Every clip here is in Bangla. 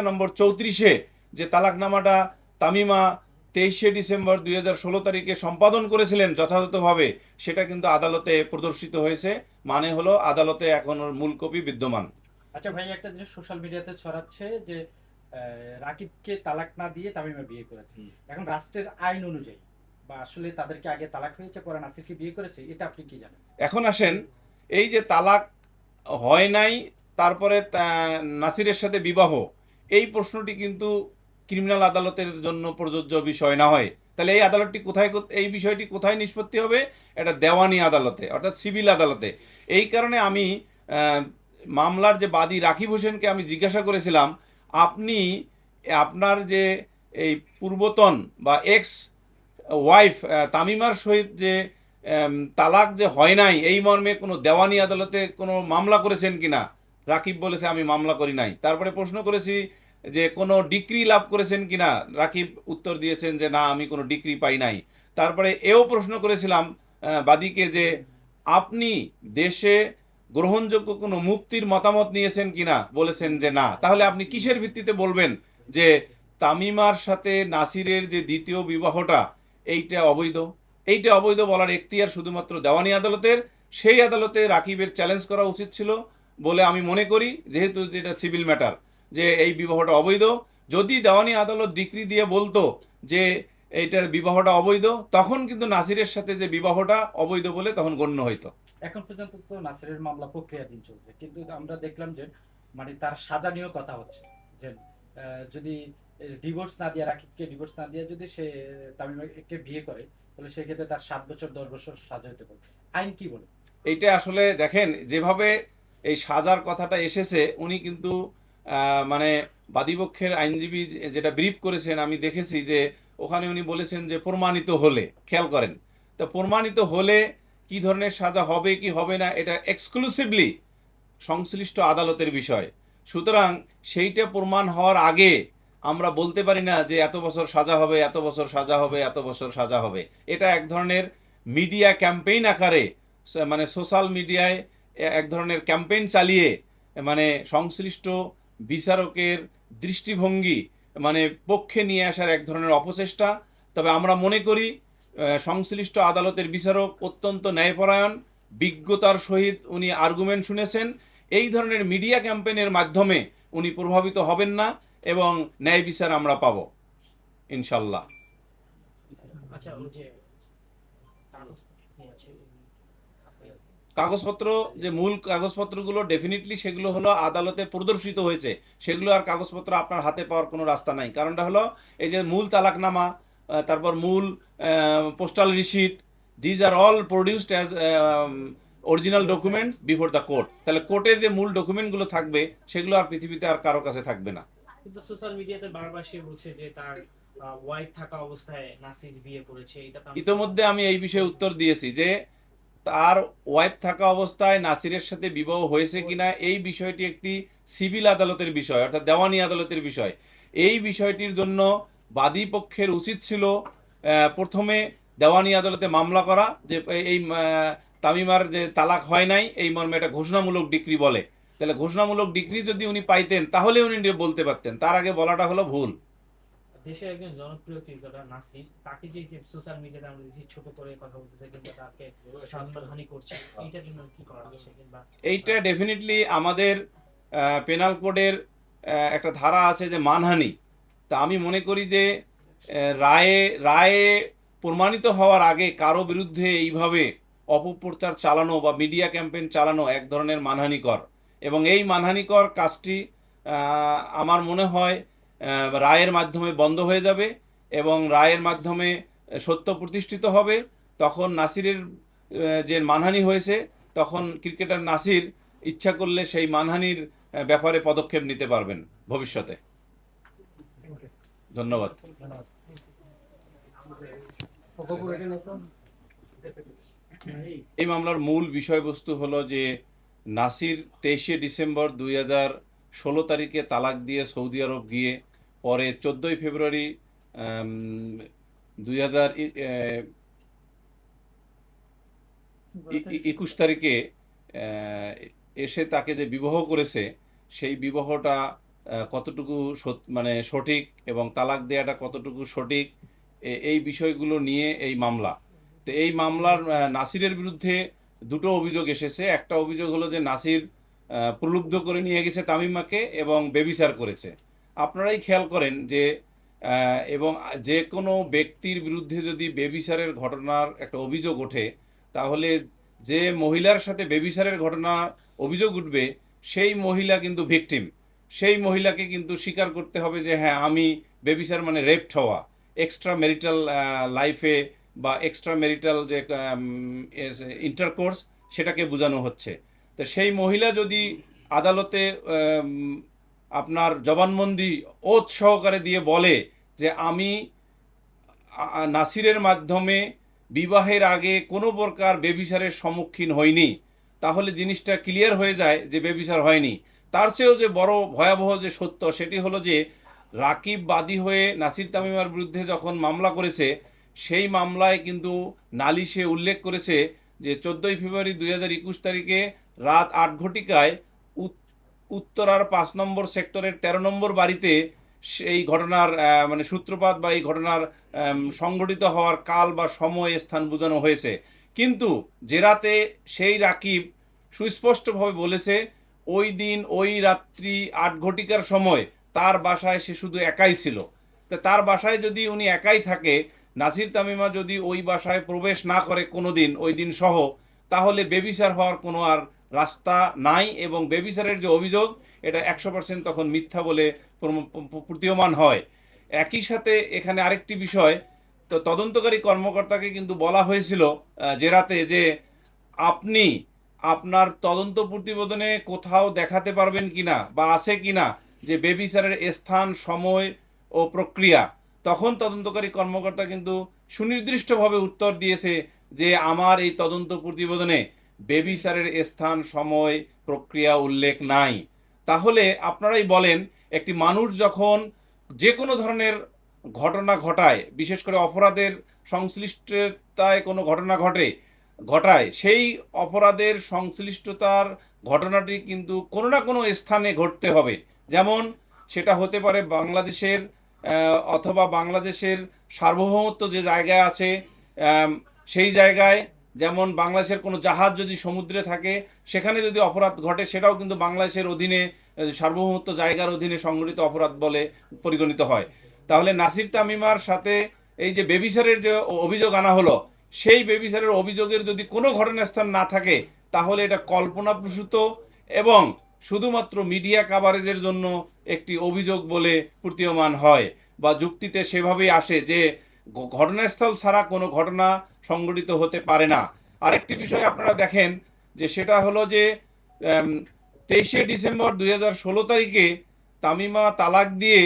নম্বর 34-এ যে তালাকনামাটা তামিমা 23শে ডিসেম্বর 2016 তারিখে সম্পাদন করেছিলেন যথাযথভাবে, সেটা কিন্তু আদালতে প্রদর্শিত হয়েছে। মানে হলো আদালতে এখন ওর মূল কপি বিদ্যমান। আচ্ছা ভাই, একটা জিনিস সোশ্যাল মিডিয়াতে ছড়াচ্ছে যে রাকিবকে তালাক না দিয়ে তামিমা বিয়ে করেছে। এখন রাষ্ট্রের আইন অনুযায়ী বা আসলে তাদেরকে আগে তালাক হয়েছে পরে নাসিরকে বিয়ে করেছে, এটা আপনি কি জানেন? এখন আসেন, এই যে তালাক হয় নাই তারপরে নাসিরের সাথে বিবাহ, এই প্রশ্নটি কিন্তু ক্রিমিনাল আদালতের জন্য প্রযোজ্য বিষয় না হয়। তাহলে এই আদালতটি কোথায়, এই বিষয়টি কোথায় নিষ্পত্তি হবে? এটা দেওয়ানি আদালতে, অর্থাৎ সিভিল আদালতে। এই কারণে আমি মামলার যে বাদী রাকিব হোসেনকে আমি জিজ্ঞাসা করেছিলাম, আপনি আপনার যে এই পূর্বতন বা এক্স ওয়াইফ তামিমার সহিত যে তালাক যে হয় নাই, এই মর্মে কোনো দেওয়ানি আদালতে কোনো মামলা করেছেন কিনা? রাকিব বলেছে আমি মামলা করি নাই। তারপরে প্রশ্ন করেছি যে কোনো ডিক্রি লাভ করেছেন কিনা? রাকিব উত্তর দিয়েছেন যে না, আমি কোনো ডিক্রি পাই নাই। তারপরে এও প্রশ্ন করেছিলাম বাদীকে যে আপনি দেশে গ্রহণযোগ্য কোনো মুক্তির মতামত নিয়েছেন কিনা? বলেছেন যে না। তাহলে আপনি কিসের ভিত্তিতে বলবেন যে তামিমার সাথে নাসিরের যে দ্বিতীয় বিবাহটা এইটা অবৈধ? এইটা অবৈধ বলার এখতিয়ার শুধুমাত্র দেওয়ানি আদালতের। সেই আদালতে রাকিবের চ্যালেঞ্জ করা উচিত ছিল বলে আমি মনে করি, যেহেতু এটা সিভিল ম্যাটার, যে এই বিবাহটা অবৈধ। যদি দেওয়ানি আদালত ডিক্রি দিয়ে বলতো যে এইটা বিবাহটা অবৈধ, তখন কিন্তু নাসিরের সাথে যে বিবাহটা অবৈধ বলে তখন গণ্য হইতো। এখন পর্যন্ত তো নাসিরের মামলা প্রক্রিয়াধীন চলছে, কিন্তু আমরা দেখলাম যে মানে তার সাজা নিয়েও কথা হচ্ছে যে যদি ডিভোর্স না দিয়ে, রাকিবকে ডিভোর্স না দিয়ে যদি সে তামিমাকে বিয়ে করে, তাহলে সেক্ষেত্রে তার 7 বছর 10 বছর সাজা হতে পারে। আইন কি বলে? এইটা আসলে দেখেন, যেভাবে এই সাজার কথাটা এসেছে, উনি কিন্তু মানে বাদীপক্ষের আইনজীবী যেটা ব্রিফ করেছেন, আমি দেখেছি যে ওখানে উনি বলেছেন যে প্রমাণিত হলে, খেয়াল করেন, তো প্রমাণিত হলে কি ধরনের সাজা হবে কি হবে না, এটা এক্সক্লুসিভলি সংশ্লিষ্ট আদালতের বিষয়। সুতরাং সেইটা প্রমাণ হওয়ার আগে আমরা বলতে পারি না যে এত বছর সাজা হবে, এত বছর সাজা হবে, এত বছর সাজা হবে। এটা এক ধরনের মিডিয়া ক্যাম্পেইন আকারে, মানে সোশ্যাল মিডিয়ায় এক ধরনের ক্যাম্পেইন চালিয়ে, মানে সংশ্লিষ্ট বিচারকের দৃষ্টিভঙ্গি মানে পক্ষে নিয়ে আসার এক ধরনের অপচেষ্টা। তবে আমরা মনে করি সংশ্লিষ্ট আদালতের বিচারক অত্যন্ত ন্যায়পরায়ণ, বিজ্ঞতার সহিত উনি আর্গুমেন্ট শুনেছেন। এই ধরনের মিডিয়া ক্যাম্পেইনের মাধ্যমে উনি প্রভাবিত হবেন না এবং ন্যায় বিচার আমরা পাব ইনশাল্লাহ। আচ্ছা, ওই যে কাগজপত্র কি আছে আপনি আছে? কাগজপত্র, যে মূল কাগজপত্রগুলো ডেফিনেটলি সেগুলো হলো আদালতে প্রদর্শিত হয়েছে। সেগুলো আর কাগজপত্র আপনার হাতে পাওয়ার কোনো রাস্তা নাই। কারণটা হলো এই যে মূল তালাকনামা, তারপর মূল postal receipt, these are all produced as original documents before the court. তাহলে কোর্টে যে মূল ডকুমেন্টগুলো থাকবে সেগুলো আর পৃথিবীতে আর কারো কাছে থাকবে না। কিন্তু সোশ্যাল মিডিয়াতে বারবার সে বলছে যে তার ওয়াইফ থাকা অবস্থায় নাসির বিয়ে করেছে, এটা তো আমি ইতোমধ্যে আমি এই বিষয়ে উত্তর দিয়েছি যে তার ওয়াইফ থাকা অবস্থায় নাসিরের সাথে বিবাহ হয়েছে কিনা এই বিষয়টি একটি সিভিল আদালতের বিষয়, অর্থাৎ দেওয়ানি আদালতের বিষয়। এই বিষয়টির জন্য বাদী পক্ষের উচিত ছিল প্রথমে দেওয়ানি আদালতে মামলা করা, যে এই তামিমার যে তালাক হয় নাই এই মর্মে একটা ঘোষণামূলক ডিক্রি বলে। তাহলে ঘোষণামূলক ডিক্রি যদি উনি পাইতেন তাহলে উনি বলতে পারতেন, তার আগে বলাটা হলো ভুল। দেশের একজন জনপ্রিয় ক্রিকেটার নাসির, তাকে যে সোশ্যাল মিডিয়াতে আমরা দেখছি ছোট করে কথা বলতেছে কিংবা তাকে সম্মানহানি করছে, এইটার জন্য কি করা হচ্ছে কিংবা এইটা ডেফিনেটলি আমাদের পেনাল কোডের একটা ধারা আছে যে মানহানি। তা আমি মনে করি যে রায়ে রায়ে প্রমাণিত হওয়ার আগে কারো বিরুদ্ধে এইভাবে অপপ্রচার চালানো বা মিডিয়া ক্যাম্পেইন চালানো এক ধরনের মানহানিকর, এবং এই মানহানিকর কাজটি আমার মনে হয় রায়ের মাধ্যমে বন্ধ হয়ে যাবে এবং রায়ের মাধ্যমে সত্য প্রতিষ্ঠিত হবে। তখন নাসিরের যে মানহানি হয়েছে, তখন ক্রিকেটার নাসির ইচ্ছা করলে সেই মানহানির ব্যাপারে পদক্ষেপ নিতে পারবেন ভবিষ্যতে। ধন্যবাদ। এই মামলার মূল বিষয়বস্তু হলো যে নাসির 23শে ডিসেম্বর 2016 তারিখে তালাক দিয়ে সৌদি আরব গিয়ে পরে 14ই ফেব্রুয়ারি 2021 তারিখে এসে তাকে যে বিবাহ করেছে, সেই বিবাহটা কতটুকু মানে সঠিক এবং তালাক দেওয়াটা কতটুকু সঠিক, এই বিষয়গুলো নিয়ে এই মামলা। তো এই মামলার নাসিরের বিরুদ্ধে দুটো অভিযোগ এসেছে। একটা অভিযোগ হলো যে নাসির প্রলুব্ধ করে নিয়ে গেছে তামিমাকে এবং বেবিচার করেছে। আপনারাই খেয়াল করেন যে এবং যে কোনো ব্যক্তির বিরুদ্ধে যদি বেবিচারের ঘটনার একটা অভিযোগ ওঠে, তাহলে যে মহিলার সাথে বেবিচারের ঘটনা অভিযোগ উঠবে সেই মহিলা কিন্তু ভিকটিম। সেই মহিলাকে কিন্তু স্বীকার করতে হবে যে হ্যাঁ, আমি বেবিচার মানে রেপড হওয়া, এক্সট্রা ম্যারিটাল লাইফে বা এক্সট্রা ম্যারিটাল যে ইন্টারকোর্স, সেটাকে বোঝানো হচ্ছে। তো সেই মহিলা যদি আদালতে আপনার জবানবন্দি ওত সহকারে দিয়ে বলে যে আমি নাসিরের মাধ্যমে বিবাহের আগে কোনো প্রকার বেবিচারের সম্মুখীন হইনি, তাহলে জিনিসটা ক্লিয়ার হয়ে যায় যে বেবিচার হয়নি। তার চেয়েও যে বড় ভয়াবহ যে সত্য, সেটি হলো যে রাকিব বাদী হয়ে নাসির তামিমার বিরুদ্ধে যখন মামলা করেছে, সেই মামলায় কিন্তু নালিশে উল্লেখ করেছে যে 14ই ফেব্রুয়ারি 2021 তারিখে রাত 8 ঘটিকায় উত্তরার 5 নম্বর সেক্টরের 13 নম্বর বাড়িতে এই ঘটনার মানে সূত্রপাত বা এই ঘটনার সংঘটিত হওয়ার কাল বা সময় স্থান বোঝানো হয়েছে। কিন্তু জেরাতে সেই রাকিব সুস্পষ্টভাবে বলেছে ওই দিন ওই রাত্রি 8 ঘটিকার সময় তার বাসায় সে শুধু একাই ছিল। তো তার বাসায় যদি উনি একাই থাকে, নাসির তামিমা যদি ওই বাসায় প্রবেশ না করে কোনো দিন ওই দিন সহ, তাহলে বেবিচার হওয়ার কোনো আর রাস্তা নাই এবং বেবিচারের যে অভিযোগ এটা 100% তখন মিথ্যা বলে প্রতীয়মান হয়। একই সাথে এখানে আরেকটি বিষয়, তো তদন্তকারী কর্মকর্তাকে কিন্তু বলা হয়েছিল জেরাতে যে আপনি আপনার তদন্ত প্রতিবেদনে কোথাও দেখাতে পারবেন কিনা বা আছে কিনা যে বেবিচারের স্থান, সময় ও প্রক্রিয়া। তখন তদন্তকারী কর্মকর্তা কিন্তু সুনির্দিষ্টভাবে উত্তর দিয়েছে যে আমার এই তদন্ত প্রতিবেদনে বেবিচারের স্থান, সময়, প্রক্রিয়া উল্লেখ নাই। তাহলে আপনারাই বলেন, একটি মানুষ যখন যে কোনো ধরনের ঘটনা ঘটায়, বিশেষ করে অপরাধের সংশ্লিষ্টতায় কোনো ঘটনা ঘটায়, সেই অপরাধের সংশ্লিষ্টতার ঘটনাটি কিন্তু কোনো না কোনো স্থানে ঘটতে হবে। যেমন সেটা হতে পারে বাংলাদেশের অথবা বাংলাদেশের সার্বভৌমত্ব যে জায়গায় আছে সেই জায়গায়, যেমন বাংলাদেশের কোনো জাহাজ যদি সমুদ্রে থাকে, সেখানে যদি অপরাধ ঘটে সেটাও কিন্তু বাংলাদেশের অধীনে সার্বভৌমত্ব জায়গার অধীনে সংগঠিত অপরাধ বলে পরিগণিত হয়। তাহলে নাসির তামিমার সাথে এই যে বেবিচারের যে অভিযোগ আনা হলো, সেই বেবিচারের অভিযোগের যদি কোনো ঘটনাস্থান না থাকে, তাহলে এটা কল্পনাপ্রসূত এবং শুধুমাত্র মিডিয়া কাভারেজের জন্য একটি অভিযোগ বলে প্রতীয়মান হয় বা যুক্তিতে সেভাবেই আসে যে ঘটনাস্থল ছাড়া কোনো ঘটনা সংঘটিত হতে পারে না। আরেকটি বিষয় আপনারা দেখেন যে সেটা হলো যে 23শে ডিসেম্বর 2016 তারিখে তামিমা তালাক দিয়ে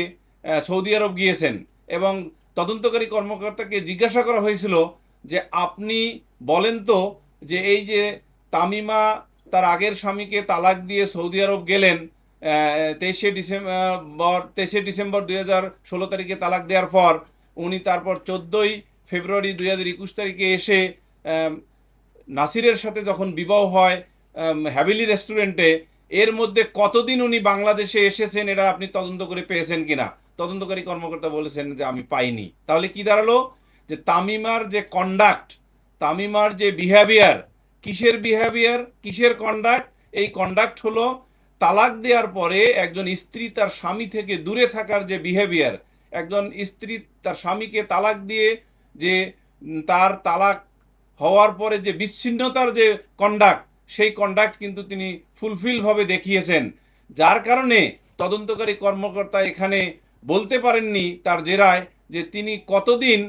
সৌদি আরব গিয়েছেন এবং তদন্তকারী কর্মকর্তাকে জিজ্ঞাসা করা হয়েছিল যে আপনি বলেন তো যে এই যে তামিমা তার আগের স্বামীকে তালাক দিয়ে সৌদি আরব গেলেন 23শে ডিসেম্বর 2016 তারিখে তালাক দেওয়ার পর, উনি তারপর 14ই ফেব্রুয়ারি 2021 তারিখে এসে নাসিরের সাথে যখন বিবাহ হয় হ্যাভেলি রেস্টুরেন্টে, এর মধ্যে কতদিন উনি বাংলাদেশে এসেছেন এটা আপনি তদন্ত করে পেয়েছেন কিনা? তদন্তকারী কর্মকর্তা বলেছেন যে আমি পাইনি। তাহলে কি দাঁড়ালো যে তামিমার যে কন্ডাক্ট, তামিমার যে বিহেভিয়ার, কিসের কন্ডাক্ট? এই কন্ডাক্ট হলো তালাক দেওয়ার পরে একজন স্ত্রী তার স্বামী থেকে দূরে থাকার যে বিহেভিয়ার, একজন স্ত্রী তার স্বামীকে তালাক দিয়ে যে তার তালাক হওয়ার পরে যে বিচ্ছিন্নতার যে কন্ডাক্ট, সেই কন্ডাক্ট কিন্তু তিনি ফুলফিলভাবে দেখিয়েছেন। যার কারণে তদন্তকারী কর্মকর্তা এখানে বলতে পারেননি তার জেরায় যে তিনি কতদিন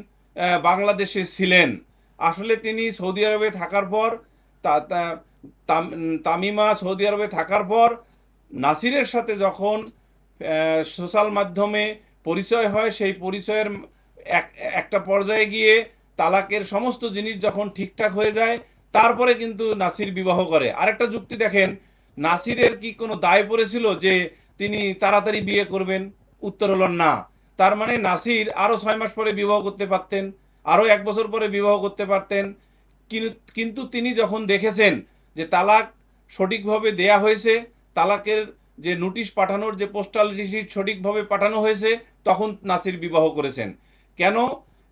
বাংলাদেশে ছিলেন। আসলে তিনি সৌদি আরবে থাকার পর তামিমা সৌদি আরবে থাকার পর নাসিরের সাথে যখন সোশ্যাল মাধ্যমে পরিচয় হয়, সেই পরিচয়ের একটা পর্যায়ে গিয়ে তালাকের সমস্ত জিনিস যখন ঠিকঠাক হয়ে যায়, তারপরে কিন্তু নাসির বিবাহ করে। আরেকটা যুক্তি দেখেন, নাসিরের কি কোনো দায় পড়েছিল যে তিনি তাড়াতাড়ি বিয়ে করবেন? উত্তর হলো না। তার মানে নাসির আরও 6 মাস পরে বিবাহ করতে পারতেন, আরও 1 বছর পরে বিবাহ করতে পারতেন। কিন্তু তিনি যখন দেখেছেন যে তালাক সঠিকভাবে দেয়া হয়েছে, তালাকের যে নোটিশ পাঠানোর যে পোস্টাল রিসিট সঠিকভাবে পাঠানো হয়েছে তখন নাসির বিবাহ করেছেন। কেন?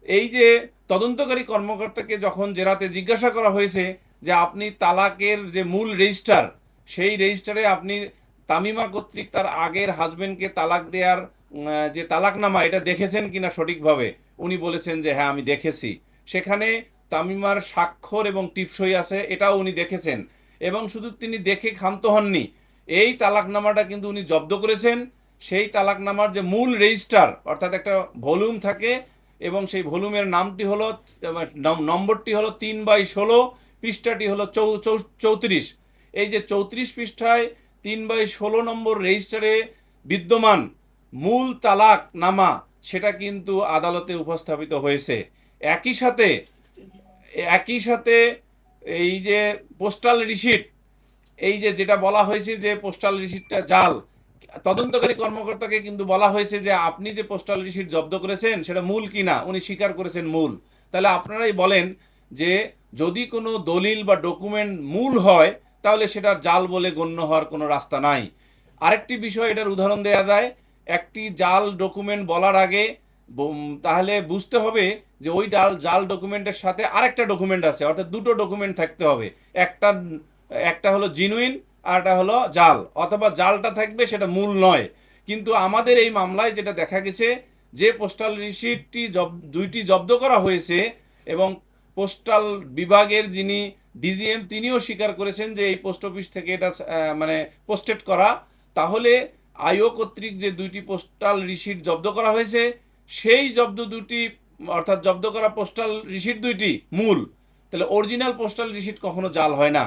এই যে তদন্তকারী কর্মকর্তাকে যখন জেরাতে জিজ্ঞাসা করা হয়েছে যে আপনি তালাকের যে মূল রেজিস্টার, সেই রেজিস্টারে আপনি তামিমা কর্তৃক তার আগের হাজবেন্ডকে তালাক দেওয়ার যে তালাকনামা এটা দেখেছেন কিনা সঠিকভাবে, উনি বলেছেন যে হ্যাঁ আমি দেখেছি। সেখানে তামিমার স্বাক্ষর এবং টিপসই আছে, এটাও উনি দেখেছেন। এবং শুধু তিনি দেখে ক্ষান্ত হননি, এই তালাকনামাটা কিন্তু উনি জব্দ করেছেন। সেই তালাকনামার যে মূল রেজিস্টার, অর্থাৎ একটা ভলিউম থাকে এবং সেই ভলিউমের নামটি হলো, নম্বরটি হলো 3/16, পৃষ্ঠাটি হলো 34। এই যে 34 পৃষ্ঠায় 3/16 নম্বর রেজিস্টারে বিদ্যমান মূল তালাকনামা, সেটা কিন্তু আদালতে উপস্থাপিত হয়েছে। একই সাথে এই যে পোস্টাল রিসিট, এই যে যেটা বলা হয়েছে যে পোস্টাল রিসিটটা জাল, তদন্তকারী কর্মকর্তাকে কিন্তু বলা হয়েছে যে আপনি যে পোস্টাল রিসিট জব্দ করেছেন সেটা মূল কিনা, উনি স্বীকার করেছেন মূল। তাহলে আপনারাই বলেন যে যদি কোনো দলিল বা ডকুমেন্ট মূল হয় তাহলে সেটা জাল বলে গণ্য হওয়ার কোনো রাস্তা নাই। আরেকটি বিষয় এটার উদাহরণ দেওয়া যায়, একটি জাল ডকুমেন্ট বলার আগে তাহলে বুঝতে হবে যে ওই জাল ডকুমেন্টের সাথে আরেকটা ডকুমেন্ট আছে, অর্থাৎ দুটো ডকুমেন্ট থাকতে হবে। একটা হলো জিনুইন আর একটা হলো জাল, অথবা জালটা থাকবে সেটা মূল নয়। কিন্তু আমাদের এই মামলায় যেটা দেখা গেছে যে পোস্টাল রিসিটটি দুইটি জব্দ করা হয়েছে এবং পোস্টাল বিভাগের যিনি ডিজিএম তিনিও স্বীকার করেছেন যে এই পোস্ট অফিস থেকে এটা মানে পোস্টেড করা। তাহলে আইও কর্তৃক যে দুইটি পোস্টাল রিসিট জব্দ করা হয়েছে সেই অর্থাৎ জব্দ করা পোস্টাল রিসিট দুইটি মূল। তাহলে অরিজিনাল পোস্টাল রিসিট কখনো জাল হয় না।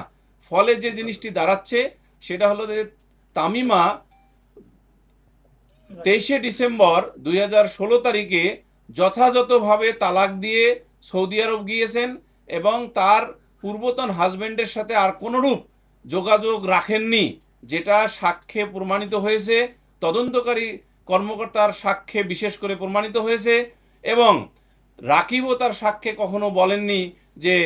ফলে যে জিনিসটি দাঁড়াচ্ছে সেটা হলো যে তামিমা 23শে ডিসেম্বর 2016 তারিখে যথাযথভাবে তালাক দিয়ে সৌদি আরব গিয়েছেন এবং তার পূর্বতন হাজবেন্ডের সাথে আর কোনোরূপ যোগাযোগ রাখেননি, যেটা সাক্ষ্যে প্রমাণিত হয়েছে, তদন্তকারী কর্মকর্তার সাক্ষ্যে বিশেষ করে প্রমাণিত হয়েছে। এবং রাকিবও তার সাক্ষ্যে কখনো বলেননি যে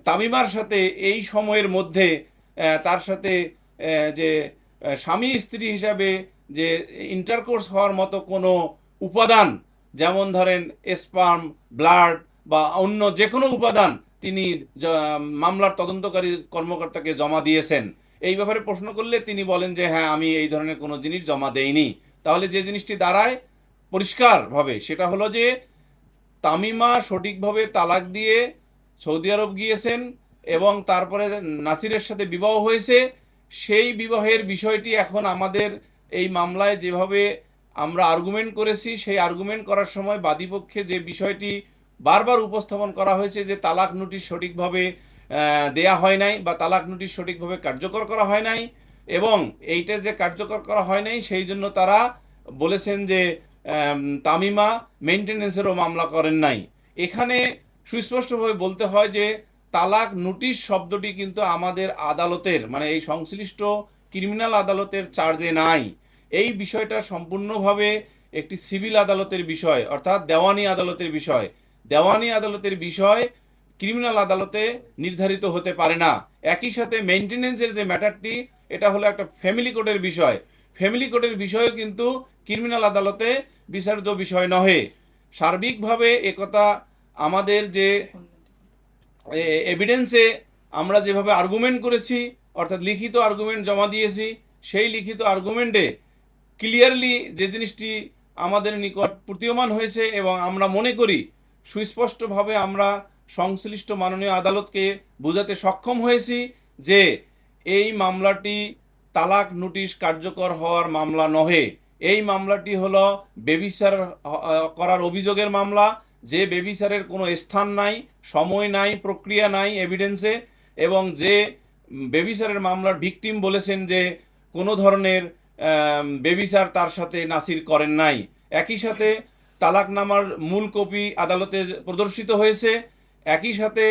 তামিমার সাথে এই সময়ের মধ্যে তার সাথে যে স্বামী স্ত্রী হিসাবে যে ইন্টারকোর্স হওয়ার মতো কোনো উপাদান, যেমন ধরেন স্পার্ম, ব্লাড বা অন্য যে কোনো উপাদান তিনি মামলার তদন্তকারী কর্মকর্তাকে জমা দিয়েছেন। এই ব্যাপারে প্রশ্ন করলে তিনি বলেন যে হ্যাঁ আমি এই ধরনের কোনো জিনিস জমা দেইনি। তাহলে যে জিনিসটি দাঁড়ায় পরিষ্কারভাবে সেটা হলো যে তামিমা সঠিকভাবে তালাক দিয়ে সৌদি আরব গিয়েছেন এবং তারপরে নাসিরের সাথে বিবাহ হয়েছে। সেই বিবাহের বিষয়টি এখন আমাদের এই মামলায় যেভাবে আমরা আর্গুমেন্ট করেছি, সেই আর্গুমেন্ট করার সময় বাদীপক্ষে যে বিষয়টি বারবার উপস্থাপন করা হয়েছে যে তালাক নোটিশ সঠিকভাবে দেয়া হয় নাই বা তালাক নোটিশ সঠিকভাবে কার্যকর করা হয় নাই, এবং এইটা যে কার্যকর করা হয় নাই সেই জন্য তারা বলেছেন যে তামিমা মেনটেন্যান্সেরও মামলা করেন নাই। এখানে সুস্পষ্টভাবে বলতে হয় যে তালাক নোটিশ শব্দটি কিন্তু আমাদের আদালতের মানে এই সংশ্লিষ্ট ক্রিমিনাল আদালতের চার্জে নাই। এই বিষয়টা সম্পূর্ণভাবে একটি সিভিল আদালতের বিষয়, অর্থাৎ দেওয়ানি আদালতের বিষয়। দেওয়ানি আদালতের বিষয় ক্রিমিনাল আদালতে নির্ধারিত হতে পারে না। একই সাথে মেনটেন্যান্সের যে ম্যাটারটি, এটা হলো একটা ফ্যামিলি কোর্টের বিষয়। ফ্যামিলি কোর্টের বিষয়ও কিন্তু ক্রিমিনাল আদালতে বিচার্য বিষয় নহে। সার্বিকভাবে একথা আমাদের যে এভিডেন্সে আমরা যেভাবে আর্গুমেন্ট করেছি, অর্থাৎ লিখিত আর্গুমেন্ট জমা দিয়েছি, সেই লিখিত আর্গুমেন্টে ক্লিয়ারলি যে জিনিসটি আমাদের নিকট প্রতীয়মান হয়েছে এবং আমরা মনে করি সুস্পষ্টভাবে আমরা সংশ্লিষ্ট মাননীয় আদালতকে বোঝাতে সক্ষম হয়েছি যে এই মামলাটি তালাক নোটিশ কার্যকর হওয়ার মামলা নহে। এই মামলাটি হলো বেবিচার করার অভিযোগের মামলা, যে বেবিচারের কোনো স্থান নাই, সময় নাই, প্রক্রিয়া নাই এভিডেন্সে, এবং যে বেবিচারের মামলার ভিকটিম বলেছেন যে কোনো ধরনের বেবিচার তার সাথে নাসির করেন নাই। একই সাথে তালাকনামার মূল কপি আদালতে প্রদর্শিত হয়েছে, একই সাথে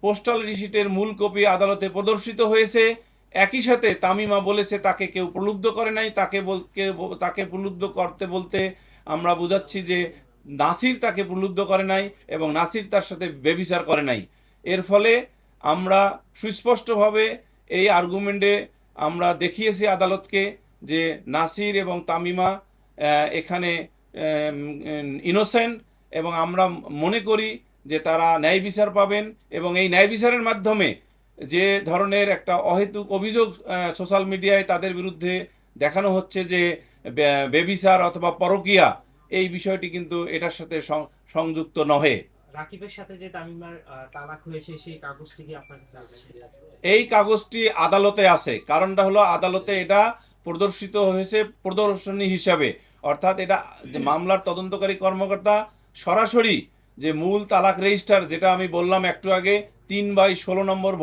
পোস্টাল রিসিটের মূল কপি আদালতে প্রদর্শিত হয়েছে, একই সাথে তামিমা বলেছে তাকে কেউ প্রলুব্ধ করে নাই। তাকে প্রলুব্ধ করতে বলতে আমরা বোঝাচ্ছি যে নাসির তাকে প্রলুব্ধ করে নাই এবং নাসির তার সাথে বেবিচার করে নাই। এর ফলে আমরা সুস্পষ্টভাবে এই আর্গুমেন্টে আমরা দেখিয়েছি আদালতকে যে নাসির এবং তামিমা এখানে ইনোসেন্ট, এবং আমরা মনে করি যে তারা ন্যায় বিচার পাবেন, এবং এই ন্যায় বিচারের মাধ্যমে যে ধরনের একটা অহেতুক অভিযোগ সোশ্যাল মিডিয়ায় তাদের বিরুদ্ধে দেখানো হচ্ছে যে বেবিচার অথবা পরকীয়া, এই বিষয়টি কিন্তু এটার সাথে সংযুক্ত নহে। রাকিবের সাথে যে তামিমার তালাক হয়েছে সেই কাগজটি কি আপনার কাছে আছে? এই কাগজটি আদালতে আছে, কারণটা হলো আদালতে এটা প্রদর্শিত হয়েছে প্রদর্শনী হিসাবে, অর্থাৎ এটা মামলার তদন্তকারী কর্মকর্তা সরাসরি যে মূল তালাক রেজিস্টার, যেটা আমি বললাম একটু আগে 3/16 নম্বর